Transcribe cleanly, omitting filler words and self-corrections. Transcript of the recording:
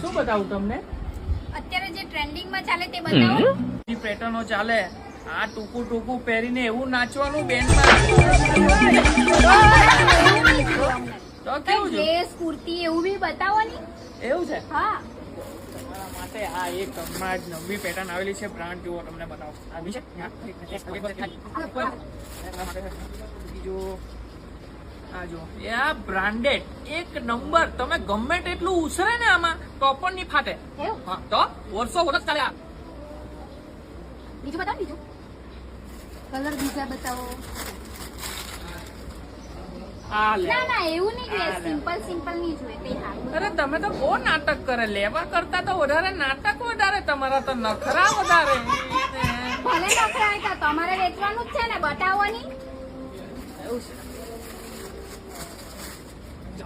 શું બતાવું તમને? અત્યારે જે ટ્રેન્ડિંગ માં ચાલે તે બતાવો. એ પેટર્નો ચાલે. આ ટૂંકું ટૂંકું પહેરીને એવું નાચવાનું બેન્ડમાં. તો કેવું છે? ડ્રેસ કુર્તી એવું બી બતાવો ને. એવું છે? હા. તમારા માટે આ એક હમણાં જ નવી પેટર્ન આવેલી છે. બ્રાન્ડ જુઓ, તમને બતાવો. આવી છે બીજું આ જો એ આ બ્રાન્ડેડ એક નંબર. તમે ગમે તેટલું ઉછરે ને આમાં તો પણ નહીં ફાટે. એવું? હા તો વર્ષો વર્ષ ચાલે. બીજું બતાવો. બીજું કલર બીજા બતાવો. આ લે. ના ના એવું નહીં જોઈએ. સિમ્પલ સિમ્પલ નહીં જોઈએ તે હારું. અરે તમે તો બહુ નાટક કરે. લેવા કરતા તો વધારે નાટક વધારે. તમારા તો નખરા વધારે. ભલે નખરા હતા તમારે વેચવાનું જ છે ને, બતાવો નહીં. એવું છે.